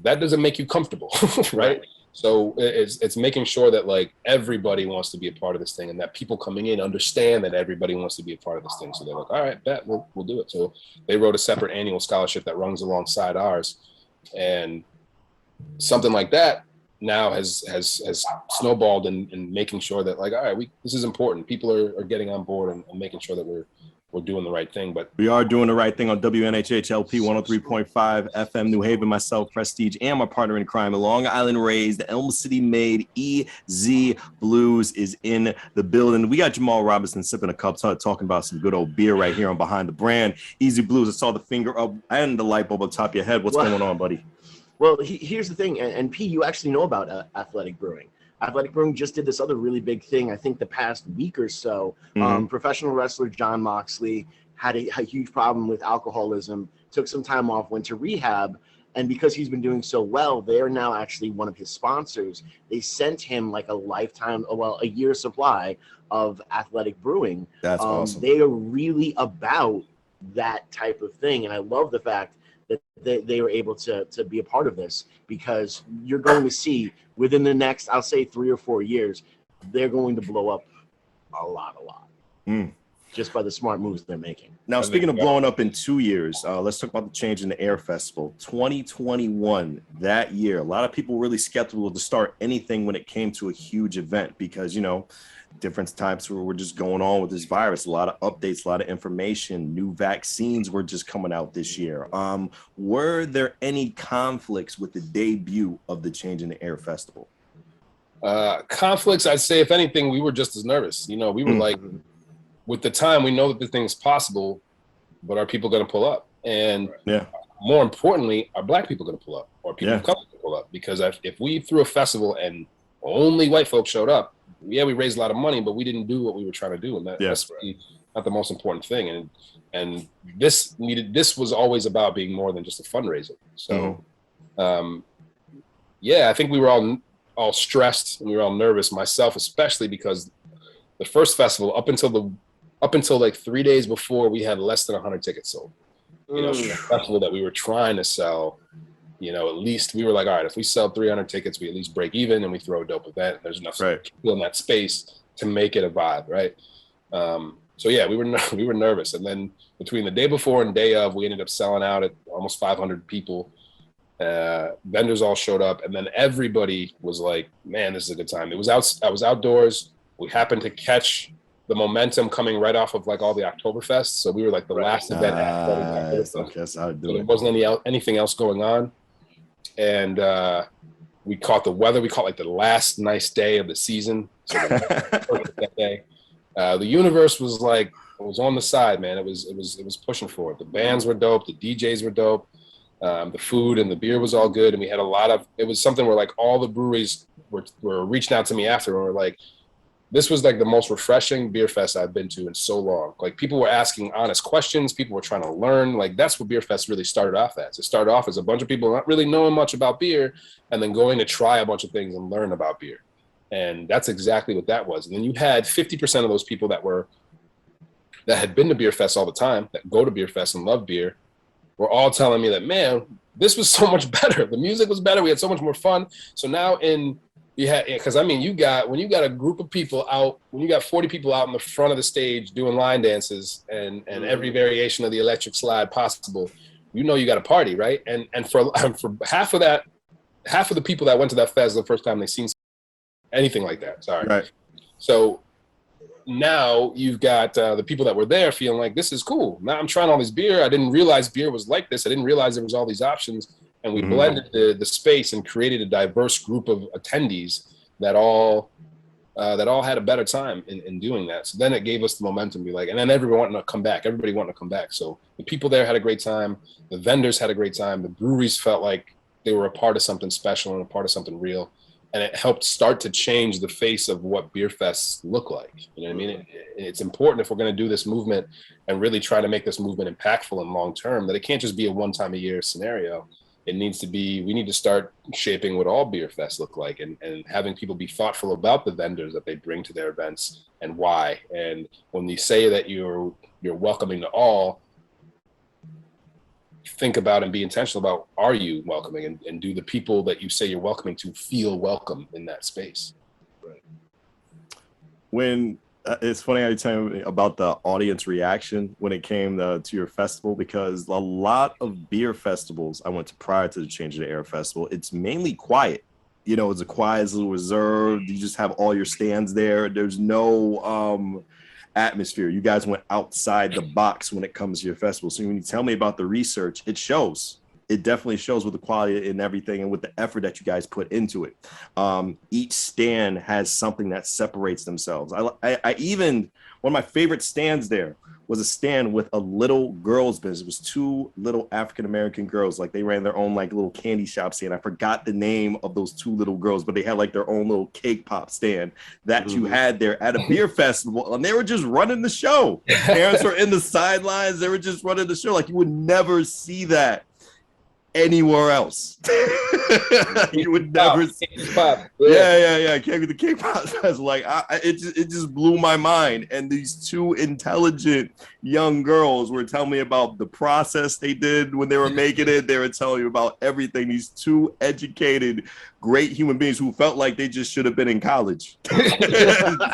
that doesn't make you comfortable, right? So it's making sure that like everybody wants to be a part of this thing, and that people coming in understand that everybody wants to be a part of this thing. So they're like, all right, bet we'll do it. So they wrote a separate annual scholarship that runs alongside ours, and something like that now has snowballed in making sure that like, all right, this is important. People are getting on board and making sure that we're doing the right thing. But we are doing the right thing on WNHH LP 103.5 FM New Haven. Myself, Prestige, and my partner in crime, Long Island raised, Elm City made, EZ Bluez is in the building. We got Jamal Robinson sipping a cup, talking about some good old beer right here on Behind the Brand. EZ Bluez, I saw the finger up and the light bulb on top of your head. What's going on, buddy? Well, here's the thing, and P, you actually know about Athletic Brewing. Athletic Brewing just did this other really big thing, I think the past week or so. Professional wrestler John Moxley had a huge problem with alcoholism, took some time off, went to rehab, and because he's been doing so well, they're now actually one of his sponsors. They sent him like a year supply of Athletic Brewing. That's awesome. They are really about that type of thing, and I love the fact that they were able to be a part of this, because you're going to see within the next, I'll say 3 or 4 years, they're going to blow up a lot. Just by the smart moves they're making. Now, speaking of blowing up in 2 years, let's talk about the change in the Air Festival. 2021, that year, a lot of people were really skeptical to start anything when it came to a huge event because, different types were just going on with this virus. A lot of updates, a lot of information, new vaccines were just coming out this year. Were there any conflicts with the debut of the change in the Air Festival? Conflicts, I'd say, if anything, we were just as nervous. We were like, with the time, we know that the thing is possible, but are people going to pull up? And more importantly, are Black people going to pull up? Or people of color going to pull up? Because if we threw a festival and only white folks showed up, we raised a lot of money, but we didn't do what we were trying to do, and that's really not the most important thing. And this was always about being more than just a fundraiser. So, I think we were all stressed and we were all nervous. Myself, especially because the first festival, up until like 3 days before, we had less than 100 tickets sold. So the festival that we were trying to sell. At least we were like, all right, if we sell 300 tickets, we at least break even and we throw a dope event. There's enough people in that space to make it a vibe, right? We were nervous. And then between the day before and day of, we ended up selling out at almost 500 people. Vendors all showed up, and then everybody was like, man, this is a good time. I was outdoors. We happened to catch the momentum coming right off of like all the Oktoberfest. So we were like the last event. There wasn't anything else going on. And we caught the weather. We caught like the last nice day of the season. So that day, the universe was like, it was on the side, man. It was pushing for it. The bands were dope. The DJs were dope. The food and the beer was all good. And we had it was something where like all the breweries were reaching out to me after and were like, this was like the most refreshing beer fest I've been to in so long. Like people were asking honest questions. People were trying to learn. Like that's what beer fest really started off as. It started off as a bunch of people not really knowing much about beer and then going to try a bunch of things and learn about beer. And that's exactly what that was. And then you had 50% of those people that had been to beer fest all the time, that go to beer fest and love beer, were all telling me that, man, this was so much better. The music was better. We had so much more fun. So now because when you got a group of people out, when you got 40 people out in the front of the stage doing line dances and every variation of the electric slide possible, you got a party, right? And for half of the people that went to that fest the first time they seen anything like that. Sorry. Right. So now you've got the people that were there feeling like this is cool. Now I'm trying all this beer. I didn't realize beer was like this. I didn't realize there was all these options. And we blended the space and created a diverse group of attendees that all that all had a better time in doing that. So then it gave us the momentum to be like, and then everybody wanted to come back. Everybody wanted to come back. So the people there had a great time. The vendors had a great time. The breweries felt like they were a part of something special and a part of something real. And it helped start to change the face of what beer fests look like. You know what I mean? It's important if we're going to do this movement and really try to make this movement impactful and long-term, that it can't just be a one-time-a-year scenario. It needs to be, we need to start shaping what all beer fests look like, and having people be thoughtful about the vendors that they bring to their events and why. And when you say that you're welcoming to all, think about and be intentional about, are you welcoming, and do the people that you say you're welcoming to feel welcome in that space? Right. When it's funny how you tell me about the audience reaction when it came to your festival, because a lot of beer festivals I went to prior to the Change of the Air festival, it's mainly quiet. You know, it's a quiet, it's a little reserved. You just have all your stands there. There's no atmosphere. You guys went outside the box when it comes to your festival. So when you tell me about the research, it shows. It definitely shows with the quality and everything, and with the effort that you guys put into it. Each stand has something that separates themselves. I even, one of my favorite stands there was a stand with a little girls business. It was two little African-American girls. Like, they ran their own like little candy shop stand. I forgot the name of those two little girls, but they had like their own little cake pop stand that you had there at a beer festival. And they were just running the show. Parents were in the sidelines. They were just running the show. Like, you would never see that anywhere else. You would never see. Yeah. The K-pop was like, it just blew my mind. And these two intelligent young girls were telling me about the process they did when they were making it. They were telling me about everything. These two educated, great human beings who felt like they just should have been in college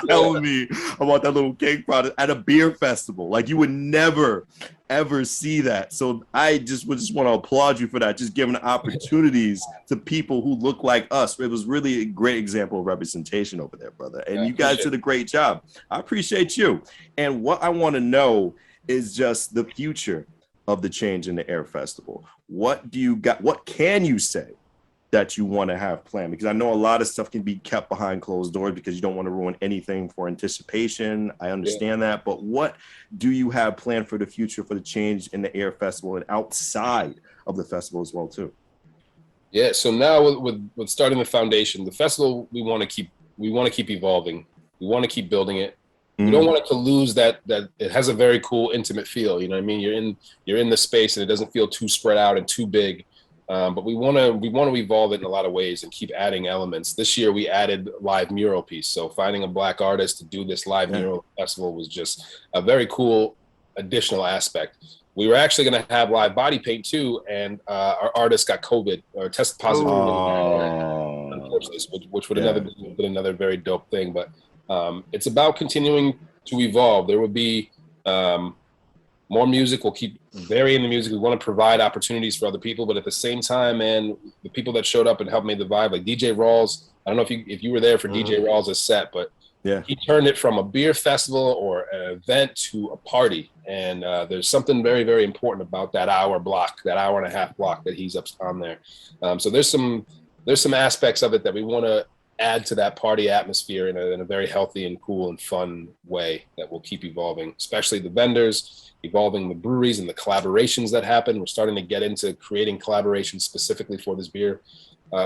telling me about that little cake product at a beer festival. Like, you would never ever see that. So I just want to applaud you for that, just giving opportunities to people who look like us. It was really a great example of representation over there, brother. And you guys did a great job. I appreciate you. And what I want to know is just the future of the Change in the Air Festival. What do you got? What can you say that you want to have planned? Because I know a lot of stuff can be kept behind closed doors because you don't want to ruin anything for anticipation. I understand that, but what do you have planned for the future for the Change in the Air Festival and outside of the festival as well too? Yeah, so now with starting the foundation, the festival, we want to keep evolving. We want to keep building it. We don't want it to lose that it has a very cool, intimate feel. You know what I mean? You're in the space and it doesn't feel too spread out and too big. But we want to evolve it in a lot of ways and keep adding elements. This year we added live mural piece. So finding a Black artist to do this live mural festival was just a very cool additional aspect. We were actually going to have live body paint too, and our artist got COVID or tested positive, unfortunately, which would have been another very dope thing. But it's about continuing to evolve. There will be more music. We'll keep varying the music. We want to provide opportunities for other people, but at the same time, man, the people that showed up and helped make the vibe, like DJ Rawls. I don't know if you were there for DJ Rawls' set, but he turned it from a beer festival or an event to a party. And there's something very, very important about that hour and a half block that he's up on there. So there's some aspects of it that we want to add to that party atmosphere in a very healthy and cool and fun way that will keep evolving, especially the vendors, evolving the breweries and the collaborations that happen. We're starting to get into creating collaborations specifically for this beer,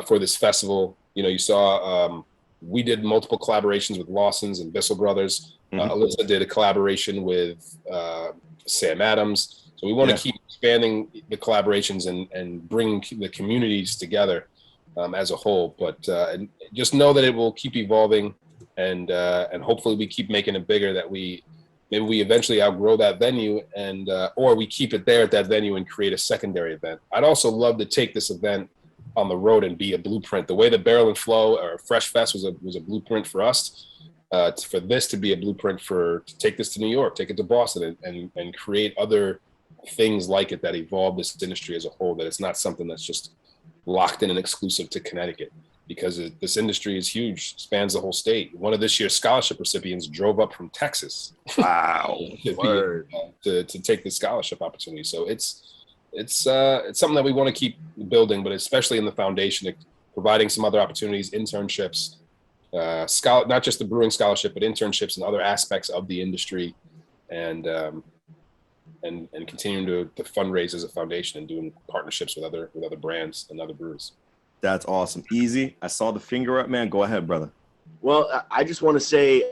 for this festival. You know, you saw we did multiple collaborations with Lawson's and Bissell Brothers. Alyssa did a collaboration with Sam Adams. So we want to keep expanding the collaborations and bring the communities together as a whole. But and just know that it will keep evolving, and hopefully we keep making it bigger, that maybe we eventually outgrow that venue, and or we keep it there at that venue and create a secondary event. I'd also love to take this event on the road and be a blueprint. The way that Barrel and Flow or Fresh Fest was a blueprint for us, for this to be a blueprint to take this to New York, take it to Boston, and create other things like it that evolve this industry as a whole, that it's not something that's just locked in and exclusive to Connecticut, because this industry is huge, spans the whole state. One of this year's scholarship recipients drove up from Texas. Wow. to take the scholarship opportunity. So it's something that we want to keep building, but especially in the foundation, providing some other opportunities, internships, not just the brewing scholarship, but internships and other aspects of the industry, and continuing to fundraise as a foundation and doing partnerships with other brands and other brewers. That's awesome. Easy. I saw the finger up, man. Go ahead, brother. Well, I just want to say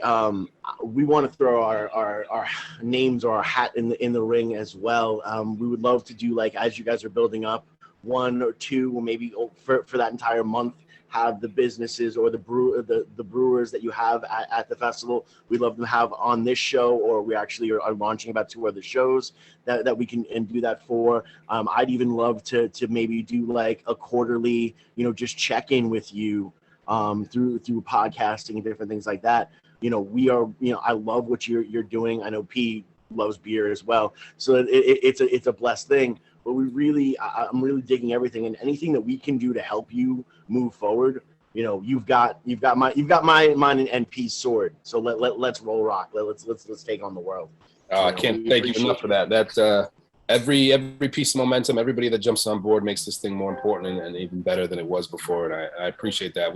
we want to throw our names or our hat in the ring as well. We would love to do, like, as you guys are building up, 1 or 2, or maybe for that entire month, have the businesses or the brewers that you have at the festival. We'd love to have on this show, or we actually are launching about 2 other shows that we can and do that for. I'd even love to maybe do like a quarterly, just check in with you through podcasting and different things like that. We are, I love what you're doing. I know P loves beer as well, so it's a blessed thing. But I'm really digging everything, and anything that we can do to help you move forward. You've got mine and P's sword. So let's roll rock. Let's take on the world. I can't thank you enough for that. That's every piece of momentum, everybody that jumps on board makes this thing more important and even better than it was before. And I appreciate that.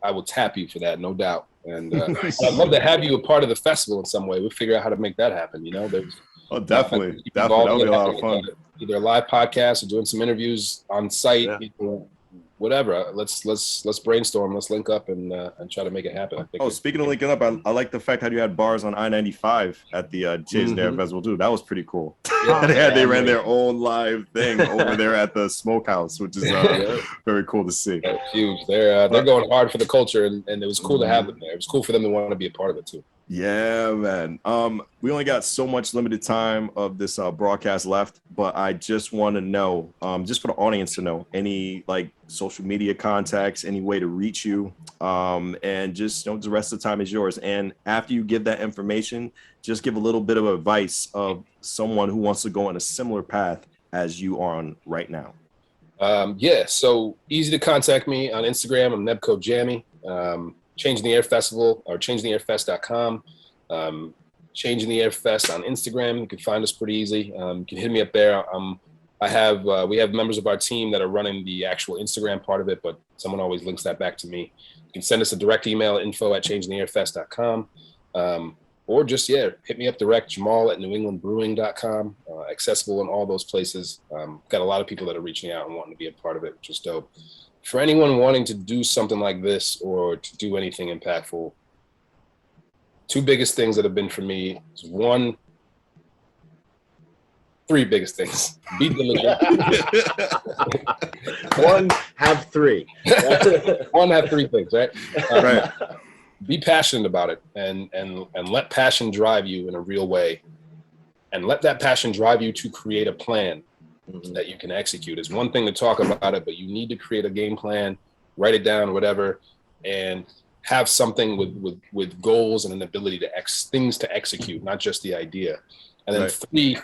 I will tap you for that, no doubt. And I'd love to have you a part of the festival in some way. We'll figure out how to make that happen. Definitely. That'll be a lot of fun. Either a live podcast or doing some interviews on site, whatever. Let's brainstorm. Let's link up and try to make it happen. Speaking of linking up, I like the fact that you had bars on I-95 at the Chase Dare Festival too. That was pretty cool. They ran their own live thing over there at the Smokehouse, which is very cool to see. That's huge. They're going hard for the culture, and it was cool to have them there. It was cool for them to want to be a part of it too. Yeah, man. We only got so much limited time of this broadcast left, but I just want to know, just for the audience to know, any like social media contacts, any way to reach you, and just the rest of the time is yours. And after you give that information, just give a little bit of advice of someone who wants to go on a similar path as you are on right now. So easy to contact me on Instagram. I'm Nebco Jammy. Changing the Air Festival or changingtheairfest.com. Changing the Air Fest on Instagram. You can find us pretty easy. You can hit me up there. We have members of our team that are running the actual Instagram part of it, but someone always links that back to me. You can send us a direct email at info@changingtheairfest.com. Or just, hit me up direct, Jamal at newenglandbrewing.com. Accessible in all those places. Got a lot of people that are reaching out and wanting to be a part of it, which is dope. For anyone wanting to do something like this or to do anything impactful, 2 biggest things that have been for me is 3 biggest things. Be diligent. 1, have 3. 1, have 3 things, right? Right. Be passionate about it and let passion drive you in a real way. And let that passion drive you to create a plan that you can execute. It's one thing to talk about it, but you need to create a game plan, write it down, whatever, and have something with goals and an ability to things to execute, not just the idea. And then 3,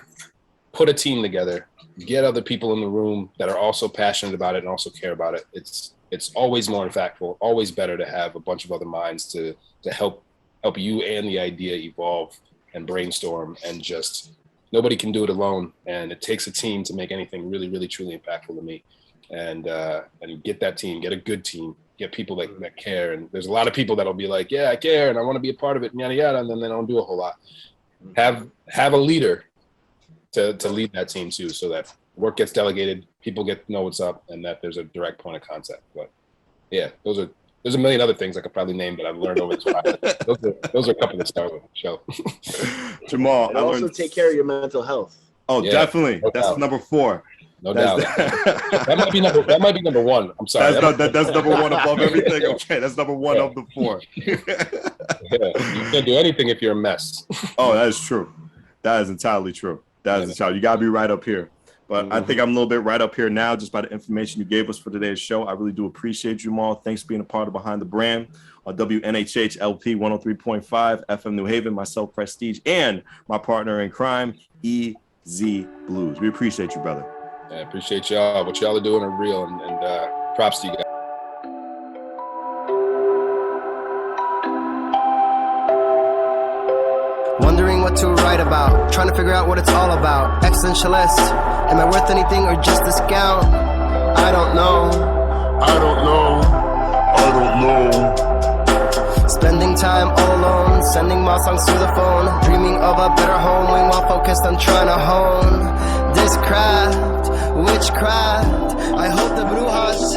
put a team together, get other people in the room that are also passionate about it and also care about it. It's always more impactful, always better to have a bunch of other minds to help you and the idea evolve and brainstorm, and just nobody can do it alone, and it takes a team to make anything really, really, truly impactful to me. And get that team, get a good team, get people that care. And there's a lot of people that'll be like, yeah, I care and I want to be a part of it, and yada yada, and then they don't do a whole lot. Have a leader to lead that team too, so that work gets delegated, people get to know what's up, and that there's a direct point of contact. But yeah, there's a million other things I could probably name that I've learned over time. Those are a couple to start with. So, Jamal, and also take care of your mental health. Oh, yeah, definitely. No That's doubt. number 4. No doubt. That might be number 1. I'm sorry. That's number 1 above everything. Okay, that's number 1 of the 4. You can't do anything if you're a mess. Oh, that is true. That is entirely true. You gotta be right up here. But I think I'm a little bit right up here now just by the information you gave us for today's show. I really do appreciate you, Jamal. Thanks for being a part of Behind the Brand on WNHH LP 103.5 FM New Haven, myself, Prestige, and my partner in crime, EZ Bluez. We appreciate you, brother. I appreciate y'all. What y'all are doing are real, and props to you guys. Wondering what to write about, trying to figure out what it's all about. Existentialist, am I worth anything or just discount? I don't know. sending my songs through the phone. Dreaming of a better home, we while focused on trying to hone this craft, witchcraft. I hope the Bluez